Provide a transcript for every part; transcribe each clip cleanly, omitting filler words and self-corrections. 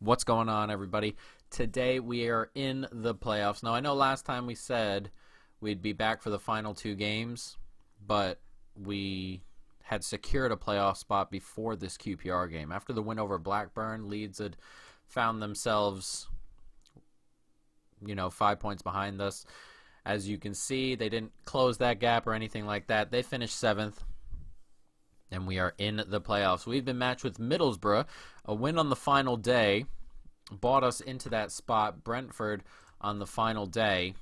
What's going on, everybody? Today we are in the playoffs. Now, I know last time we said we'd be back for the final two games, but we had secured a playoff spot before this QPR game. After the win over Blackburn, Leeds had found themselves, 5 points behind us. As you can see, they didn't close that gap or anything like that. They finished 7th. And we are in the playoffs. We've been matched with Middlesbrough. A win on the final day brought us into that spot. Brentford on the final day.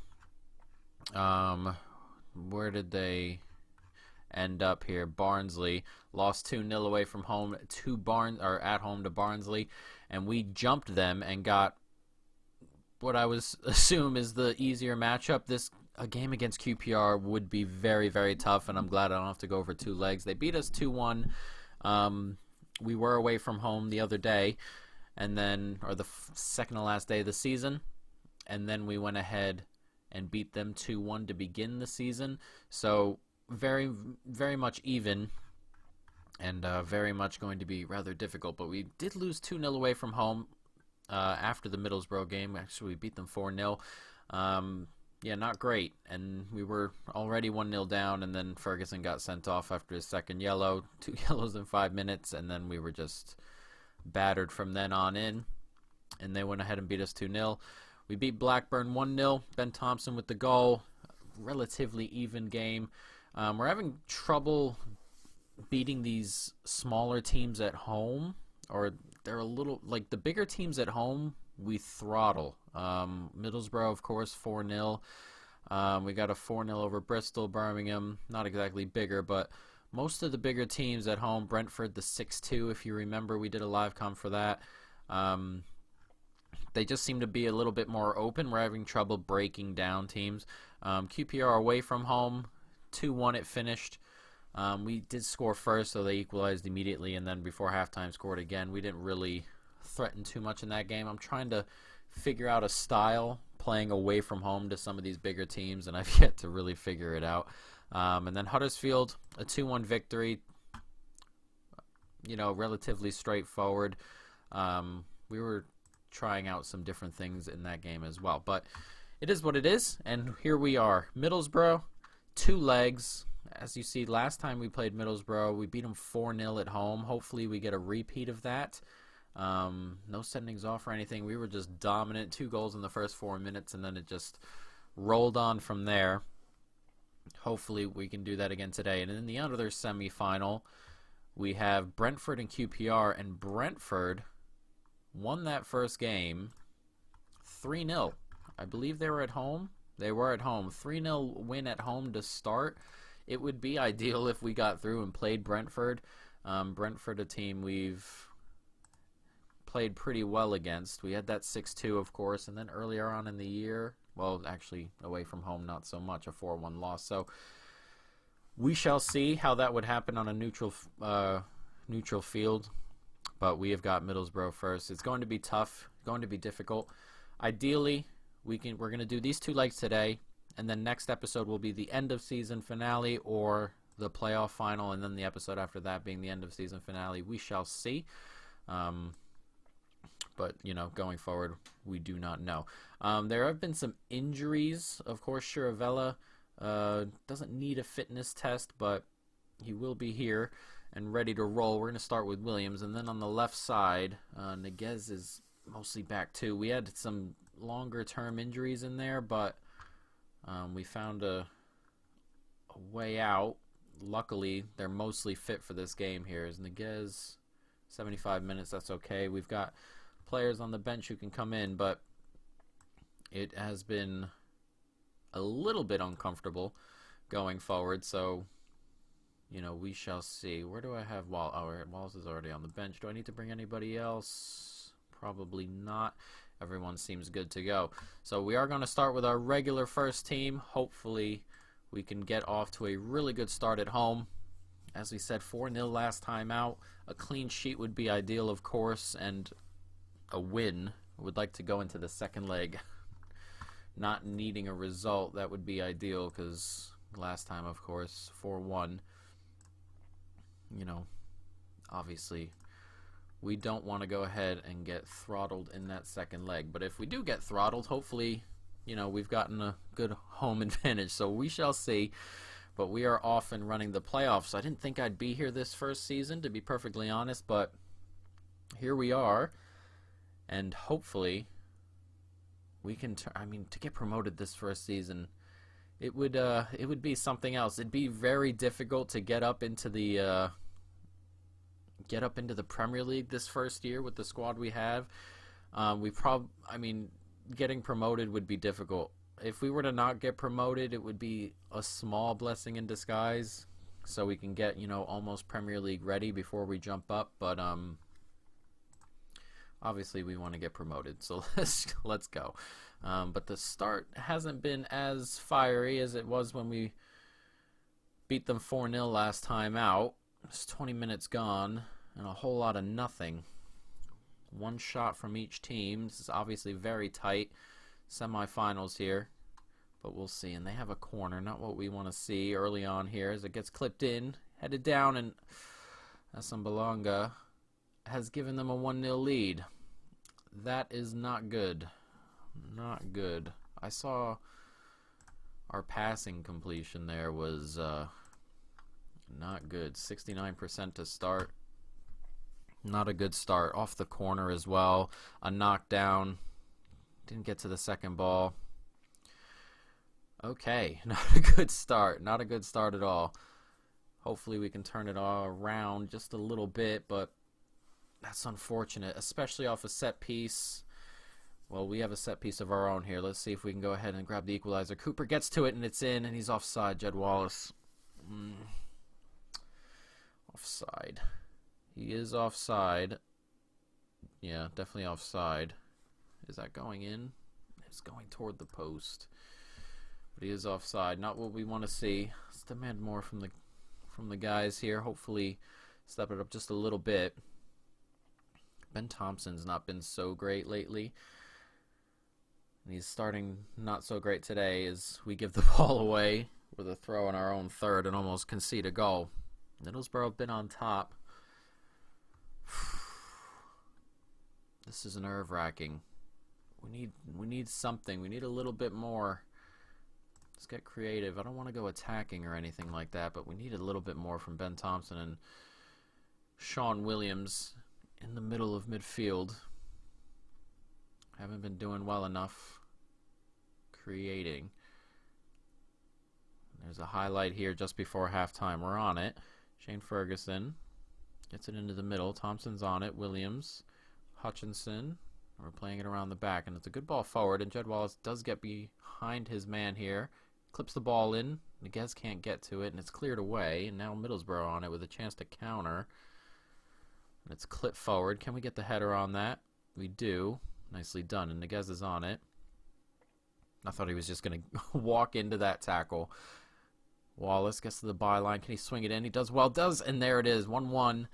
Where did they end up here? Barnsley lost 2-0 away from home at home to Barnsley, and we jumped them and got what I was assume is the easier matchup. A game against QPR would be very, very tough, and I'm glad I don't have to go over two legs. They beat us 2-1. We were away from home the other day, or the second to last day of the season, and then we went ahead and beat them 2-1 to begin the season. So very, very much even, and very much going to be rather difficult. But we did lose 2-0 away from home after the Middlesbrough game. Actually, we beat them 4-0. Yeah, not great, and we were already 1-0 down, and then Ferguson got sent off after his second yellow, 2 yellows in 5 minutes, and then we were just battered from then on in, and they went ahead and beat us 2-0. We beat Blackburn 1-0, Ben Thompson with the goal, relatively even game. We're having trouble beating these smaller teams at home, or they're a little, like the bigger teams at home, we throttle. Middlesbrough, of course, 4-0. We got a 4-0 over Bristol, Birmingham. Not exactly bigger, but most of the bigger teams at home. Brentford, the 6-2, if you remember. We did a live com for that. They just seem to be a little bit more open. We're having trouble breaking down teams. QPR away from home, 2-1 it finished. We did score first, so they equalized immediately, and then before halftime scored again. We didn't really threaten too much in that game. I'm trying to figure out a style playing away from home to some of these bigger teams, and I've yet to really figure it out. And then Huddersfield, a 2-1 victory, relatively straightforward. We were trying out some different things in that game as well, but it is what it is, and here we are. Middlesbrough, 2 legs. As you see, last time we played Middlesbrough, we beat them 4-0 at home. Hopefully we get a repeat of that. No sendings off or anything. We were just dominant. 2 goals in the first 4 minutes, and then it just rolled on from there. Hopefully we can do that again today. And in the other semifinal, we have Brentford and QPR, and Brentford won that first game 3-0. I believe they were at home. They were at home. 3-0 win at home to start. It would be ideal if we got through and played Brentford. Brentford, a team we've played pretty well against. We had that 6-2, of course, and then earlier on in the year, well, actually away from home, not so much, a 4-1 loss. So we shall see how that would happen on a neutral field. But we have got Middlesbrough first. It's going to be tough, going to be difficult. Ideally, we're going to do these 2 legs today, and then next episode will be the end of season finale or the playoff final, and then the episode after that being the end of season finale. We shall see. But, going forward, we do not know. There have been some injuries. Of course, Chiravella doesn't need a fitness test, but he will be here and ready to roll. We're going to start with Williams. And then on the left side, Niguez is mostly back too. We had some longer-term injuries in there, but we found a way out. Luckily, they're mostly fit for this game here. Is Niguez 75 minutes? That's okay. We've got players on the bench who can come in, but it has been a little bit uncomfortable going forward, so we shall see. Where do I have Wall? Oh, Walls is already on the bench. Do I need to bring anybody else? Probably not. Everyone seems good to go. So we are going to start with our regular first team. Hopefully we can get off to a really good start at home. As we said, 4-0 last time out. A clean sheet would be ideal, of course, and a win. Would like to go into the second leg not needing a result. That would be ideal, because last time, of course, 4-1. Obviously we don't want to go ahead and get throttled in that second leg. But if we do get throttled, hopefully, we've gotten a good home advantage. So we shall see. But we are off and running the playoffs. I didn't think I'd be here this first season, to be perfectly honest, but here we are. And hopefully we can to get promoted this first season, it would be something else. It'd be very difficult to get up into the Premier League this first year with the squad we have. Getting promoted would be difficult. If we were to not get promoted, it would be a small blessing in disguise, so we can get almost Premier League ready before we jump up. But obviously we want to get promoted, so let's go. But the start hasn't been as fiery as it was when we beat them 4-0 last time out. It's 20 minutes gone and a whole lot of nothing. One shot from each team. This is obviously very tight. Semifinals here, but we'll see. And they have a corner, not what we want to see early on here as it gets clipped in, headed down, and Asambalonga has given them a 1-0 lead. That is not good. Not good. I saw our passing completion there was not good. 69% to start. Not a good start. Off the corner as well. A knockdown. Didn't get to the second ball. Okay, not a good start. Not a good start at all. Hopefully we can turn it all around just a little bit, but that's unfortunate, especially off a set piece. Well, we have a set piece of our own here. Let's see if we can go ahead and grab the equalizer. Cooper gets to it, and it's in, and he's offside. Jed Wallace. Offside. He is offside. Yeah, definitely offside. Is that going in? It's going toward the post. But he is offside. Not what we want to see. Let's demand more from the guys here. Hopefully step it up just a little bit. Ben Thompson's not been so great lately. And he's starting not so great today as we give the ball away with a throw in our own third and almost concede a goal. Middlesbrough have been on top. This is nerve-wracking. We need something. We need a little bit more. Let's get creative. I don't want to go attacking or anything like that, but we need a little bit more from Ben Thompson and Sean Williams in the middle of midfield. Haven't been doing well enough creating. There's a highlight here just before halftime. We're on it. Shane Ferguson gets it into the middle. Thompson's on it. Williams. Hutchinson. We're playing it around the back, and it's a good ball forward, and Jed Wallace does get behind his man here. Clips the ball in. Niguez can't get to it, and it's cleared away, and now Middlesbrough on it with a chance to counter. And it's clipped forward. Can we get the header on that? We do. Nicely done, and Niguez is on it. I thought he was just going to walk into that tackle. Wallace gets to the byline. Can he swing it in? He does well. Does, and there it is. 1-1.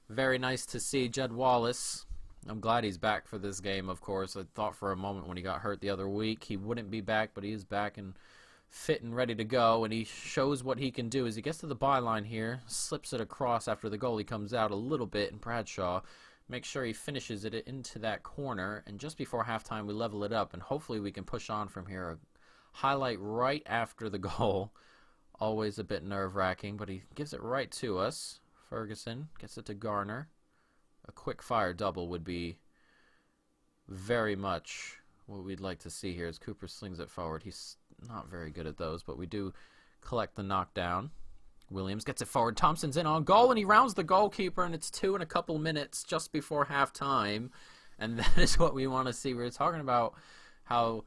Very nice to see Jed Wallace. I'm glad he's back for this game, of course. I thought for a moment when he got hurt the other week he wouldn't be back, but he is back and fit and ready to go, and he shows what he can do as he gets to the byline here, slips it across after the goalie comes out a little bit, and Bradshaw makes sure he finishes it into that corner, and just before halftime we level it up, and hopefully we can push on from here. A highlight right after the goal. Always a bit nerve-wracking, but he gives it right to us. Ferguson gets it to Garner. A quick fire double would be very much what we'd like to see here as Cooper slings it forward. He's not very good at those, but we do collect the knockdown. Williams gets it forward. Thompson's in on goal, and he rounds the goalkeeper, and it's 2 in a couple minutes just before halftime, and that is what we want to see. We were talking about how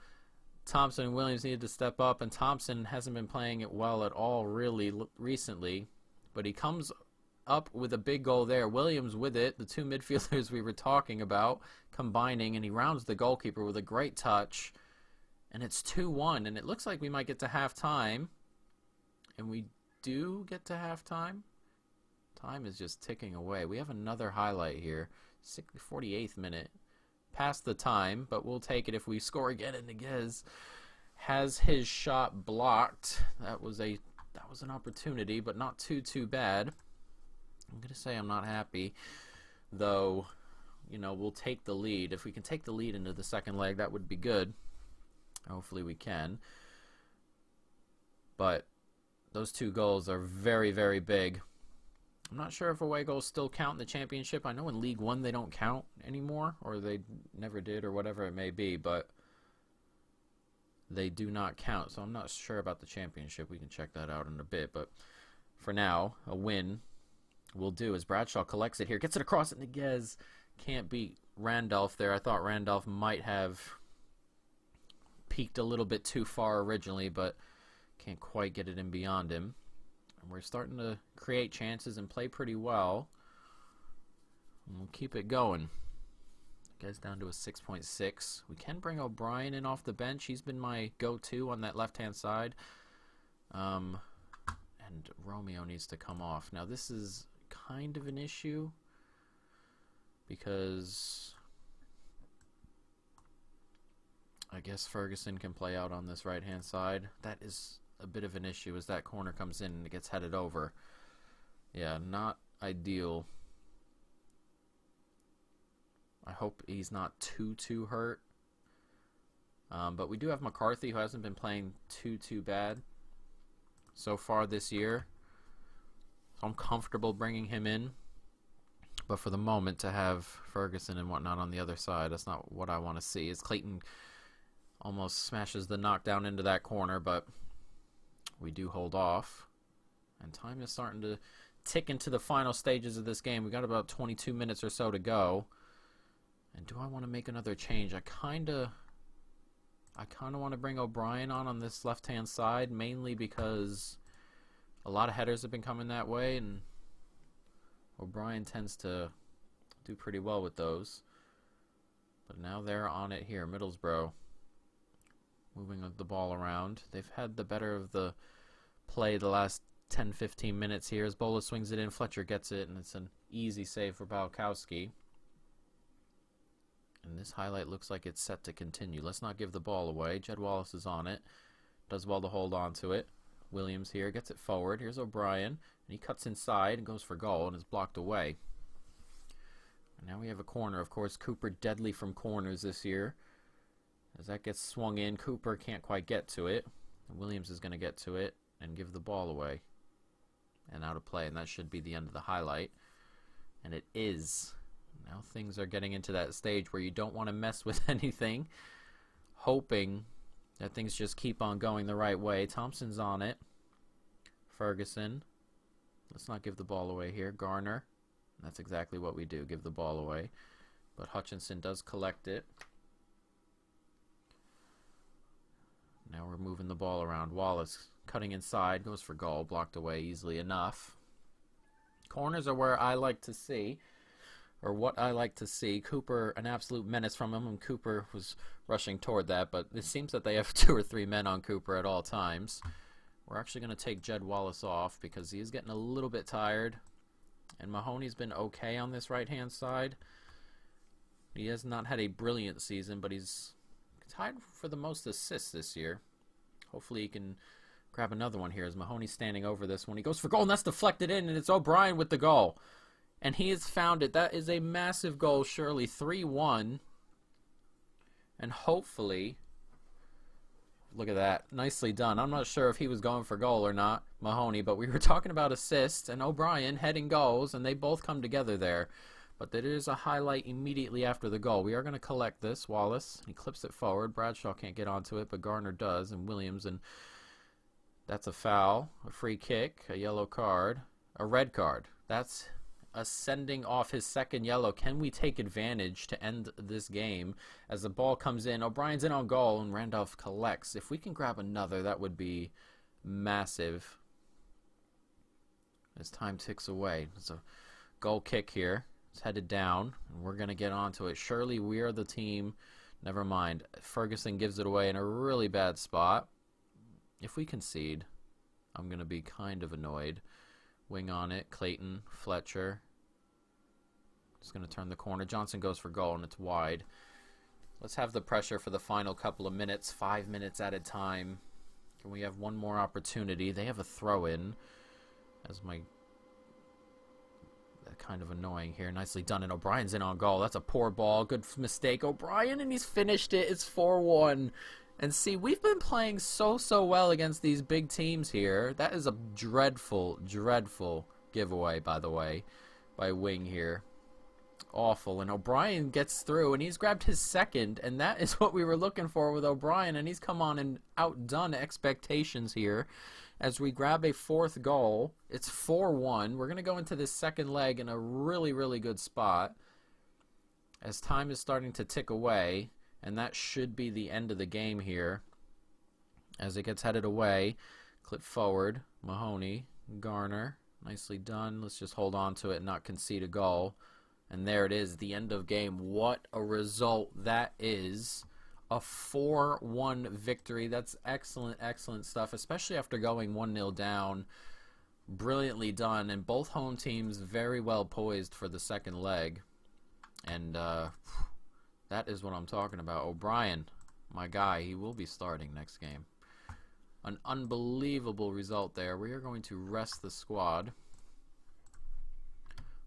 Thompson and Williams needed to step up, and Thompson hasn't been playing it well at all really recently, but he comes up with a big goal there. Williams with it, the two midfielders we were talking about combining, and he rounds the goalkeeper with a great touch, and it's 2-1, and it looks like we might get to halftime, and we do get to halftime. Time is just ticking away. We have another highlight here, 48th minute. Past the time, but we'll take it if we score again, and Niguez has his shot blocked. That was an opportunity, but not too bad. I'm going to say I'm not happy, though we'll take the lead. If we can take the lead into the second leg, that would be good. Hopefully we can. But those 2 goals are very, very big. I'm not sure if away goals still count in the championship. I know in League One they don't count anymore, or they never did, or whatever it may be, but they do not count. So I'm not sure about the championship. We can check that out in a bit. But for now, a win will do as Bradshaw collects it here. Gets it across, and Niguez can't beat Randolph there. I thought Randolph might have peaked a little bit too far originally, but can't quite get it in beyond him. And we're starting to create chances and play pretty well. And we'll keep it going. Gets down to a 6.6. We can bring O'Brien in off the bench. He's been my go-to on that left-hand side. And Romeo needs to come off. Now this is kind of an issue because I guess Ferguson can play out on this right-hand side. That is a bit of an issue as that corner comes in and it gets headed over. Yeah, not ideal. I hope he's not too hurt. But we do have McCarthy, who hasn't been playing too bad so far this year. So I'm comfortable bringing him in. But for the moment, to have Ferguson and whatnot on the other side, that's not what I want to see. As Clayton almost smashes the knockdown into that corner, but we do hold off. And time is starting to tick into the final stages of this game. We got about 22 minutes or so to go. And do I want to make another change? I kind of want to bring O'Brien on this left-hand side, mainly because a lot of headers have been coming that way, and O'Brien tends to do pretty well with those. But now they're on it here, Middlesbrough. Moving the ball around. They've had the better of the play the last 10-15 minutes here. As Bola swings it in, Fletcher gets it, and it's an easy save for Balkowski. And this highlight looks like it's set to continue. Let's not give the ball away. Jed Wallace is on it. Does well to hold on to it. Williams here gets it forward. Here's O'Brien. And he cuts inside and goes for goal and is blocked away. And now we have a corner. Of course, Cooper deadly from corners this year. As that gets swung in, Cooper can't quite get to it. Williams is going to get to it and give the ball away. And out of play. And that should be the end of the highlight. And it is. Now things are getting into that stage where you don't want to mess with anything, hoping that things just keep on going the right way. Thompson's on it. Ferguson. Let's not give the ball away here. Garner. That's exactly what we do, give the ball away. But Hutchinson does collect it. Now we're moving the ball around. Wallace cutting inside, goes for goal, blocked away easily enough. Corners are where I like to see. Or what I like to see. Cooper, an absolute menace from him, and Cooper was rushing toward that, but it seems that they have 2 or 3 men on Cooper at all times. We're actually going to take Jed Wallace off because he is getting a little bit tired, and Mahoney's been okay on this right-hand side. He has not had a brilliant season, but he's tied for the most assists this year. Hopefully he can grab another one here as Mahoney's standing over this one. He goes for goal, and that's deflected in, and it's O'Brien with the goal. And he has found it. That is a massive goal, surely. 3-1. And hopefully, look at that. Nicely done. I'm not sure if he was going for goal or not, Mahoney, but we were talking about assists and O'Brien heading goals, and they both come together there. But there is a highlight immediately after the goal. We are going to collect this. Wallace, he clips it forward. Bradshaw can't get onto it, but Garner does, and Williams, and that's a foul, a free kick, a yellow card, a red card. That's sending off his second yellow. Can we take advantage to end this game as the ball comes in? O'Brien's in on goal and Randolph collects. If we can grab another, that would be massive as time ticks away. It's a goal kick here. It's headed down and we're going to get onto it. Surely we are the team. Never mind. Ferguson gives it away in a really bad spot. If we concede, I'm going to be kind of annoyed. Wing on it. Clayton, Fletcher. Just going to turn the corner. Johnson goes for goal, and it's wide. Let's have the pressure for the final couple of minutes. 5 minutes at a time. Can we have one more opportunity? They have a throw-in. As my kind of annoying here. Nicely done, and O'Brien's in on goal. That's a poor ball. Good mistake, O'Brien, and he's finished it. It's 4-1. And see, we've been playing so well against these big teams here. That is a dreadful giveaway, by the way, by Wing here. Awful. And O'Brien gets through, and he's grabbed his second, and that is what we were looking for with O'Brien, and he's come on and outdone expectations here as we grab a fourth goal. It's 4-1. We're going to go into this second leg in a really good spot as time is starting to tick away, and that should be the end of the game here as it gets headed away. Clip forward. Mahoney. Garner. Nicely done. Let's just hold on to it and not concede a goal. And there it is, the end of game. What a result that is. A 4-1 victory. That's excellent stuff, especially after going 1-0 down. Brilliantly done, and both home teams very well poised for the second leg. And that is what I'm talking about. O'Brien, my guy, he will be starting next game. An unbelievable result there. We are going to rest the squad.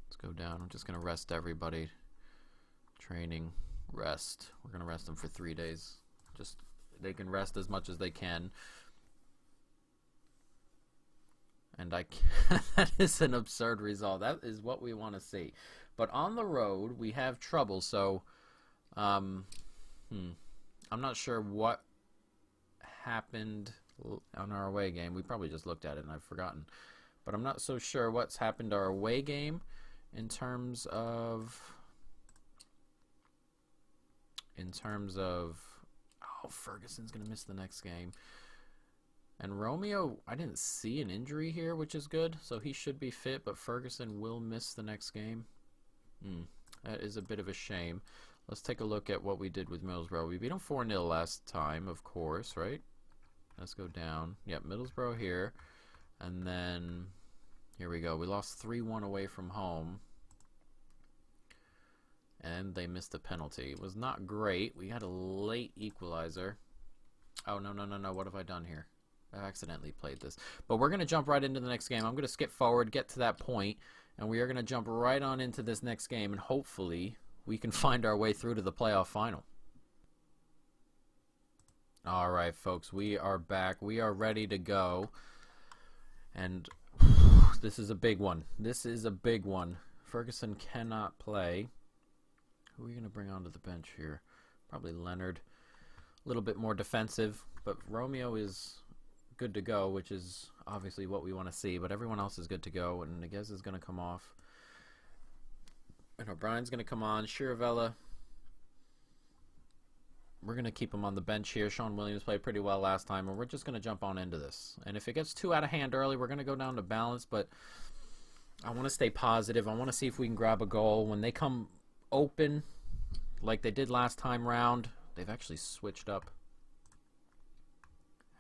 Let's go down. I'm just going to rest everybody. Training, rest. We're going to rest them for 3 days. Just, they can rest as much as they can. And that is an absurd result. That is what we want to see. But on the road, we have trouble. So, I'm not sure what happened on our away game. We probably just looked at it and I've forgotten. But I'm not so sure what's happened to our away game in terms of oh, Ferguson's going to miss the next game. And Romeo, I didn't see an injury here, which is good. So he should be fit, but Ferguson will miss the next game. That is a bit of a shame. Let's take a look at what we did with Middlesbrough. We beat them 4-0 last time, of course, right? Let's go down. Yep, Middlesbrough here. And then, here we go. We lost 3-1 away from home. And they missed a penalty. It was not great. We had a late equalizer. Oh, no. What have I done here? I accidentally played this. But we're going to jump right into the next game. I'm going to skip forward, get to that point, and we are going to jump right on into this next game, and hopefully we can find our way through to the playoff final. All right, folks, we are back. We are ready to go. And this is a big one. This is a big one. Ferguson cannot play. Who are we going to bring onto the bench here? Probably Leonard. A little bit more defensive, but Romeo is good to go, which is obviously what we want to see, but everyone else is good to go, and Niguez is going to come off. And O'Brien's going to come on. Chiravella, we're going to keep him on the bench here. Sean Williams played pretty well last time, and we're just going to jump on into this. And if it gets too out of hand early, we're going to go down to balance, but I want to stay positive. I want to see if we can grab a goal. When they come open, like they did last time round, they've actually switched up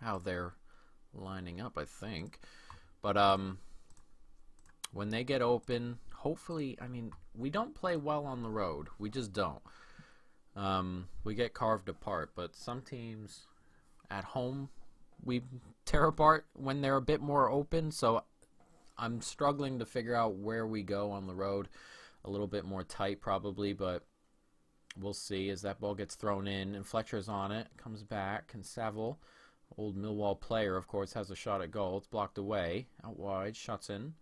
how they're lining up, I think. But when they get open, hopefully, I mean, we don't play well on the road. We just don't. We get carved apart, but some teams at home we tear apart when they're a bit more open, so I'm struggling to figure out where we go on the road. A little bit more tight probably, but we'll see as that ball gets thrown in, and Fletcher's on it, comes back, and Saville, old Millwall player, of course, has a shot at goal. It's blocked away, out wide, shots in.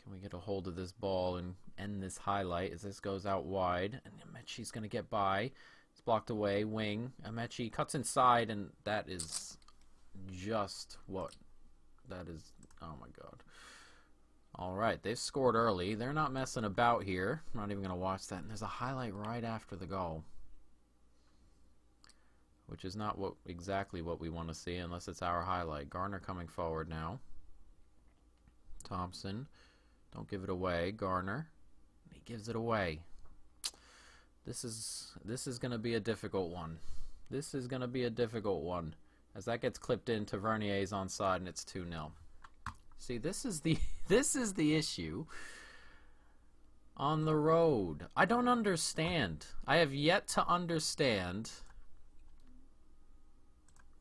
Can we get a hold of this ball and end this highlight as this goes out wide? And Amechi's going to get by. It's blocked away, wing. Amechi cuts inside, and that is just what that is. Oh, my God. All right, they've scored early. They're not messing about here. I'm not even going to watch that. And there's a highlight right after the goal, which is not exactly what we want to see unless it's our highlight. Garner coming forward now. Thompson. Don't give it away. Garner. He gives it away. This is going to be a difficult one. This is going to be a difficult one. As that gets clipped in, Tavernier's onside, and it's 2-0. See, this is the issue on the road. I don't understand. I have yet to understand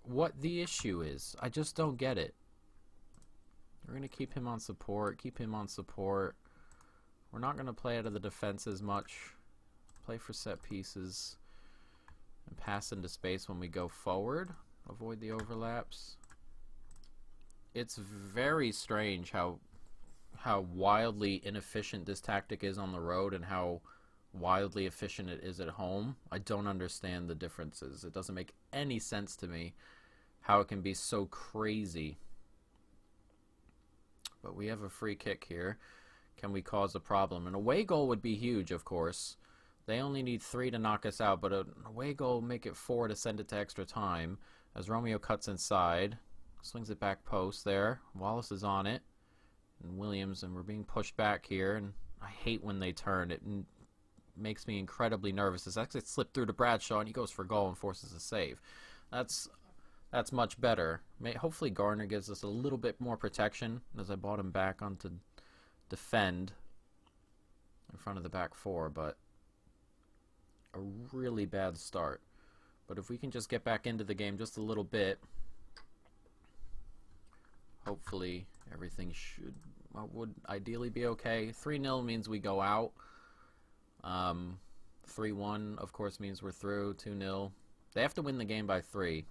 what the issue is. I just don't get it. We're going to keep him on support. Keep him on support. We're not going to play out of the defense as much. Play for set pieces. And pass into space when we go forward. Avoid the overlaps. It's very strange how wildly inefficient this tactic is on the road and how wildly efficient it is at home. I don't understand the differences. It doesn't make any sense to me how it can be so crazy. But we have a free kick here. Can we cause a problem? An away goal would be huge, of course. They only need 3 to knock us out, but an away goal would make it 4 to send it to extra time. As Romeo cuts inside, swings it back post there. Wallace is on it. And Williams, and we're being pushed back here. And I hate when they turn. It makes me incredibly nervous. This actually slipped through to Bradshaw, and he goes for a goal and forces a save. That's much better. Hopefully Gardner gives us a little bit more protection, as I brought him back on to defend in front of the back four, but a really bad start. But if we can just get back into the game just a little bit, hopefully everything would ideally be okay. 3-0 means we go out. 3-1, of course, means we're through. 2-0. They have to win the game by 3.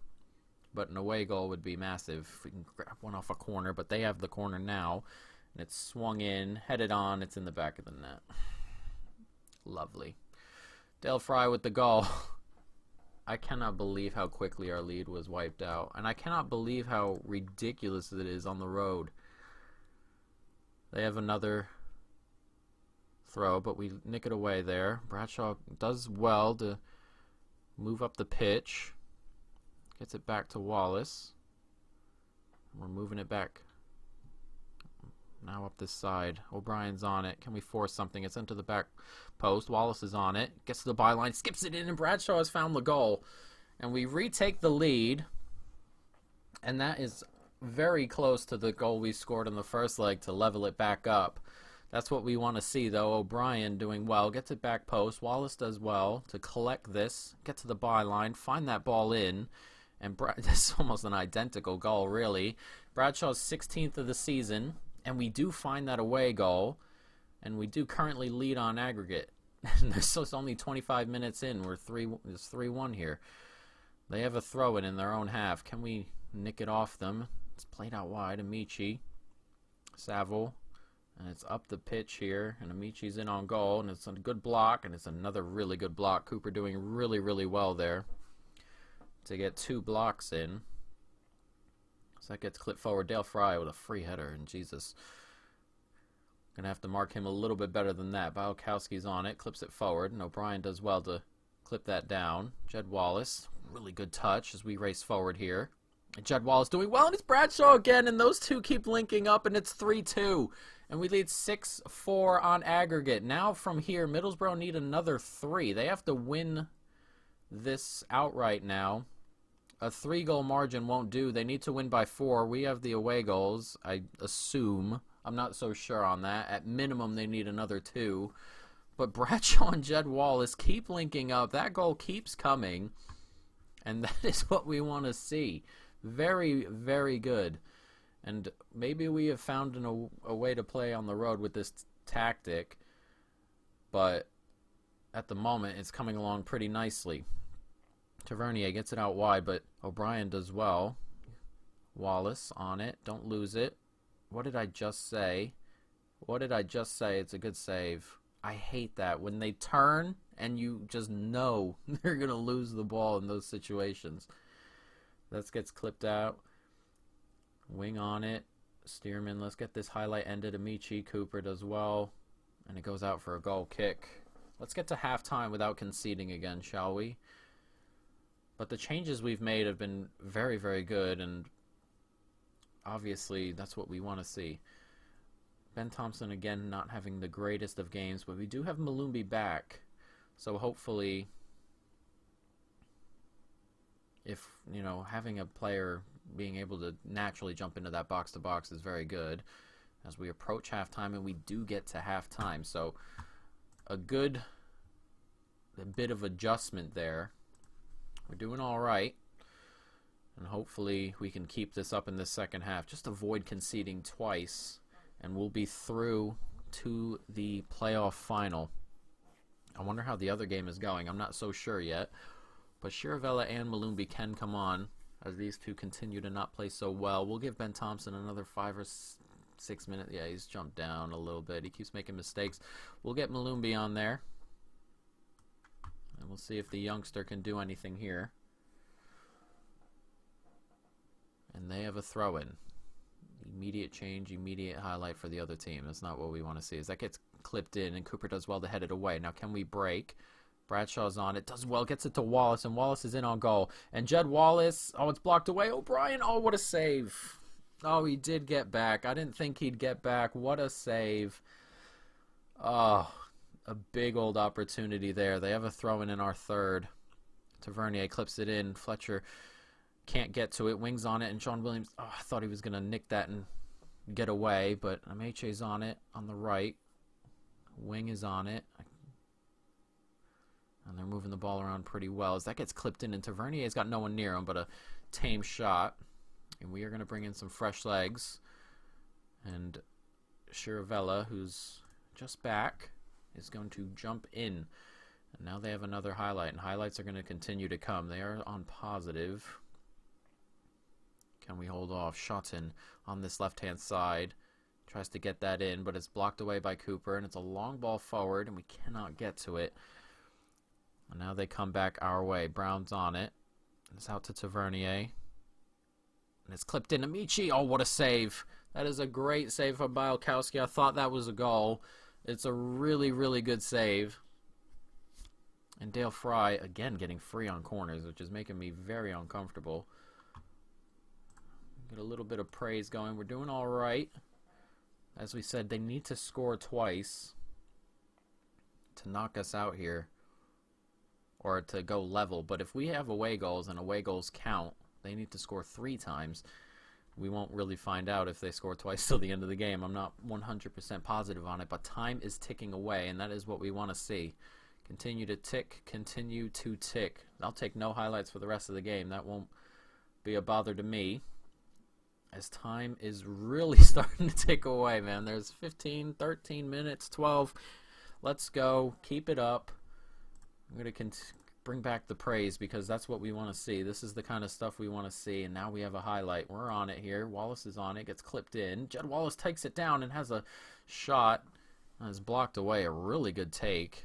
But an away goal would be massive. If we can grab one off a corner, but they have the corner now. And it's swung in, headed on, it's in the back of the net. Lovely. Dale Fry with the goal. I cannot believe how quickly our lead was wiped out. And I cannot believe how ridiculous it is on the road. They have another throw, but we nick it away there. Bradshaw does well to move up the pitch. Gets it back to Wallace. We're moving it back now up this side. O'Brien's on it. Can we force something? It's into the back post. Wallace is on it. Gets to the byline, skips it in, and Bradshaw has found the goal. And we retake the lead. And that is very close to the goal we scored in the first leg to level it back up. That's what we want to see, though. O'Brien doing well. Gets it back post. Wallace does well to collect this. Get to the byline. Find that ball in. And this is almost an identical goal, really. Bradshaw's 16th of the season. And we do find that away goal. And we do currently lead on aggregate. And it's only 25 minutes in. It's 3-1 here. They have a throw-in in their own half. Can we nick it off them? It's played out wide. Amici. Saville. And it's up the pitch here. And Amici's in on goal. And it's a good block. And it's another really good block. Cooper doing really, really well there to get 2 blocks in. So that gets clipped forward. Dale Fry with a free header. And Jesus. Going to have to mark him a little bit better than that. Bialkowski's on it. Clips it forward. And O'Brien does well to clip that down. Jed Wallace. Really good touch as we race forward here. And Jed Wallace doing well. And it's Bradshaw again. And those two keep linking up. And it's 3-2. And we lead 6-4 on aggregate. Now from here, Middlesbrough need another 3. They have to win this outright now. A 3-goal margin won't do. They need to win by 4. We have the away goals, I assume. I'm not so sure on that. At minimum, they need another 2. But Bradshaw and Jed Wallace keep linking up. That goal keeps coming. And that is what we want to see. Very, very good. And maybe we have found a way to play on the road with this tactic. But at the moment, it's coming along pretty nicely. Tavernier gets it out wide, but O'Brien does well. Wallace on it. Don't lose it. What did I just say? What did I just say? It's a good save. I hate that. When they turn and you just know they're going to lose the ball in those situations. That gets clipped out. Wing on it. Stearman, let's get this highlight ended. Amici, Cooper does well. And it goes out for a goal kick. Let's get to halftime without conceding again, shall we? But the changes we've made have been very, very good, and obviously that's what we want to see. Ben Thompson, again, not having the greatest of games, but we do have Malumbi back. So hopefully, if, having a player being able to naturally jump into that box-to-box is very good as we approach halftime, and we do get to halftime. So a bit of adjustment there. We're doing all right. And hopefully we can keep this up in the second half. Just avoid conceding twice, and we'll be through to the playoff final. I wonder how the other game is going. I'm not so sure yet. But Chiravella and Malumbi can come on as these two continue to not play so well. We'll give Ben Thompson another 5 or 6 minutes. Yeah, he's jumped down a little bit. He keeps making mistakes. We'll get Malumbi on there. And we'll see if the youngster can do anything here. And they have a throw-in. Immediate change, immediate highlight for the other team. That's not what we want to see. As that gets clipped in, and Cooper does well to head it away. Now, can we break? Bradshaw's on it. Does well. Gets it to Wallace, and Wallace is in on goal. And Jed Wallace, oh, it's blocked away. O'Brien, oh, what a save. Oh, he did get back. I didn't think he'd get back. What a save. Oh, a big old opportunity there. They have a throw-in in our third. Tavernier clips it in. Fletcher can't get to it. Wings on it, and Sean Williams, oh, I thought he was going to nick that and get away, but Ameche's on it on the right. Wing is on it. And they're moving the ball around pretty well. As that gets clipped in, and Tavernier's got no one near him, but a tame shot. And we are going to bring in some fresh legs. And Chiravella, who's just back, is going to jump in. And now they have another highlight, and highlights are going to continue to come. They are on positive. Can we hold off? Shotton on this left-hand side. Tries to get that in, but it's blocked away by Cooper, and it's a long ball forward, and we cannot get to it. And now they come back our way. Brown's on it. It's out to Tavernier. And it's clipped in. Amici. Oh, what a save. That is a great save from Bialkowski. I thought that was a goal. It's a really, really good save. And Dale Fry, again, getting free on corners, which is making me very uncomfortable. Get a little bit of praise going. We're doing all right. As we said, they need to score twice to knock us out here, or to go level. But if we have away goals and away goals count, they need to score 3 times. We won't really find out if they score twice till the end of the game. I'm not 100% positive on it, but time is ticking away, and that is what we want to see. Continue to tick, continue to tick. I'll take no highlights for the rest of the game. That won't be a bother to me, as time is really starting to tick away, man. There's 15, 13 minutes, 12. Let's go. Keep it up. I'm going to bring back the praise, because that's what we want to see. This is the kind of stuff we want to see, and now we have a highlight. We're on it here. Wallace is on it. Gets clipped in. Jed Wallace takes it down and has a shot. Has blocked away. A really good take.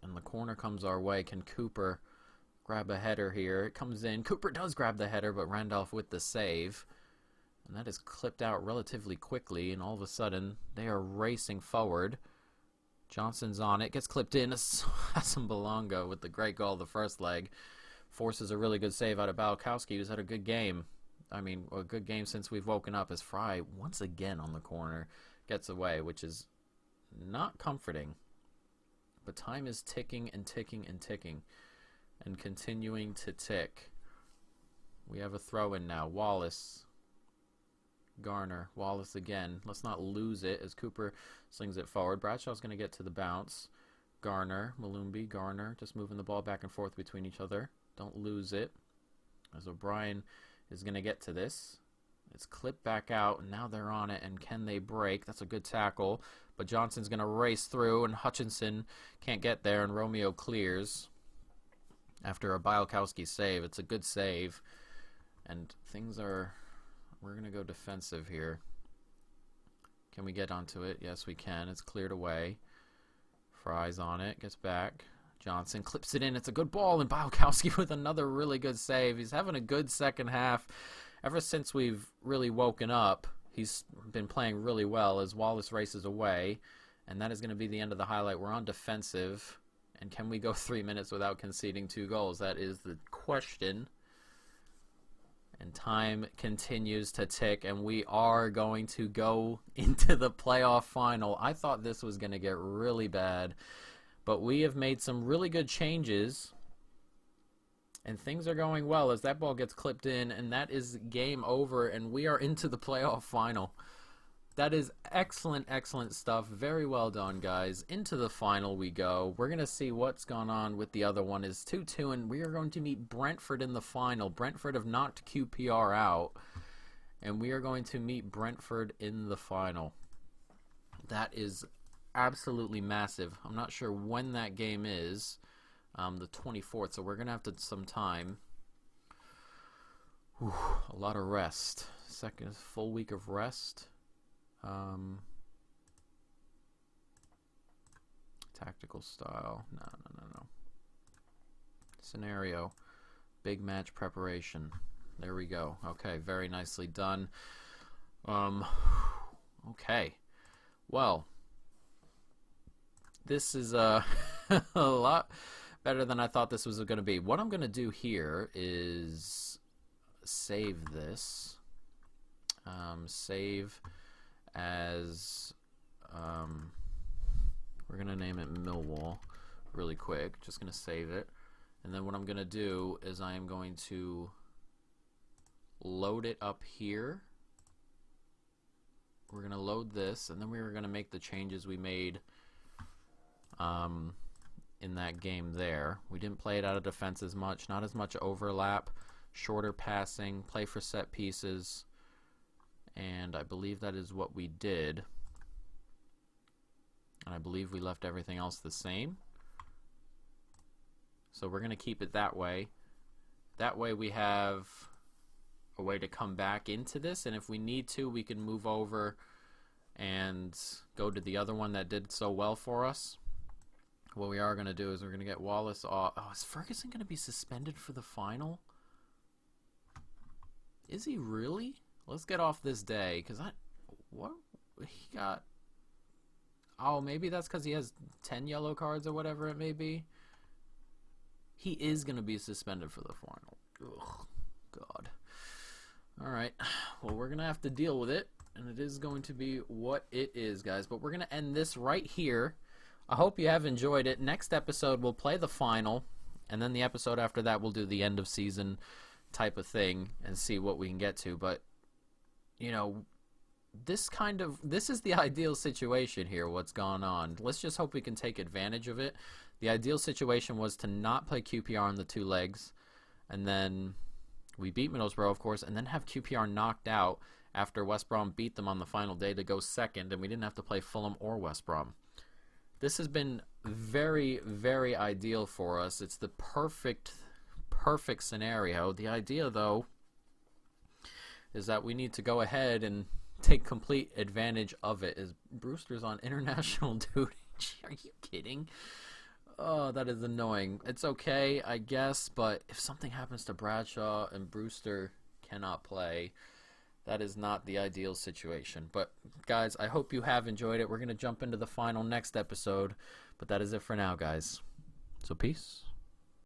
And the corner comes our way. Can Cooper grab a header here? It comes in. Cooper does grab the header, but Randolph with the save. And that is clipped out relatively quickly, and all of a sudden they are racing forward. Johnson's on it. Gets clipped in. Hassan Belonga with the great goal the first leg. Forces a really good save out of Bialkowski, who's had a good game. I mean, a good game since we've woken up, as Fry once again on the corner gets away, which is not comforting. But time is ticking and ticking and ticking, and continuing to tick. We have a throw-in now. Wallace. Garner. Wallace again. Let's not lose it as Cooper slings it forward. Bradshaw's going to get to the bounce. Garner. Malumbi. Garner. Just moving the ball back and forth between each other. Don't lose it. As O'Brien is going to get to this. It's clipped back out, and now they're on it, and can they break? That's a good tackle, but Johnson's going to race through, and Hutchinson can't get there, and Romeo clears after a Bialkowski save. It's a good save, and we're going to go defensive here. Can we get onto it? Yes, we can. It's cleared away. Fry's on it, gets back. Johnson clips it in. It's a good ball, and Bialkowski with another really good save. He's having a good second half. Ever since we've really woken up, he's been playing really well as Wallace races away, and that is going to be the end of the highlight. We're on defensive, and can we go 3 minutes without conceding 2 goals? That is the question. And time continues to tick, and we are going to go into the playoff final. I thought this was going to get really bad, but we have made some really good changes. And things are going well as that ball gets clipped in, and that is game over, and we are into the playoff final. That is excellent, excellent stuff. Very well done, guys. Into the final we go. We're going to see what's gone on with the other one. Is 2-2, and we are going to meet Brentford in the final. Brentford have knocked QPR out, and we are going to meet Brentford in the final. That is absolutely massive. I'm not sure when that game is. The 24th, so we're going to have some time. Whew, a lot of rest. Second full week of rest. Tactical style. No. Scenario. Big match preparation. There we go. Okay, very nicely done. Okay. Well, this is a lot better than I thought this was going to be. What I'm going to do here is save this. Save as we're gonna name it Millwall really quick. Just gonna save it, and then what I'm gonna do is I am going to load it up here. We're gonna load this, and then we were gonna make the changes we made in that game there. We didn't play it out of defense as much, not as much overlap, shorter passing, play for set pieces. And I believe that is what we did. And I believe we left everything else the same. So we're going to keep it that way. That way we have a way to come back into this. And if we need to, we can move over and go to the other one that did so well for us. What we are going to do is we're going to get Wallace off. Oh, is Ferguson going to be suspended for the final? Is he really? Let's get off this day, because what he got? Oh, maybe that's because he has 10 yellow cards or whatever it may be. He is going to be suspended for the final. Ugh, God. All right. Well, we're going to have to deal with it, and it is going to be what it is, guys. But we're going to end this right here. I hope you have enjoyed it. Next episode, we'll play the final, and then the episode after that, we'll do the end of season type of thing and see what we can get to. But you know, this is the ideal situation here, what's gone on. Let's just hope we can take advantage of it. The ideal situation was to not play QPR on the two legs, and then we beat Middlesbrough, of course, and then have QPR knocked out after West Brom beat them on the final day to go second, and we didn't have to play Fulham or West Brom. This has been very, very ideal for us. It's the perfect scenario. The idea, though, is that we need to go ahead and take complete advantage of it. Is Brewster's on international duty? Are you kidding? Oh, that is annoying. It's okay, I guess, but if something happens to Bradshaw and Brewster cannot play, that is not the ideal situation. But, guys, I hope you have enjoyed it. We're going to jump into the final next episode, but that is it for now, guys. So, peace.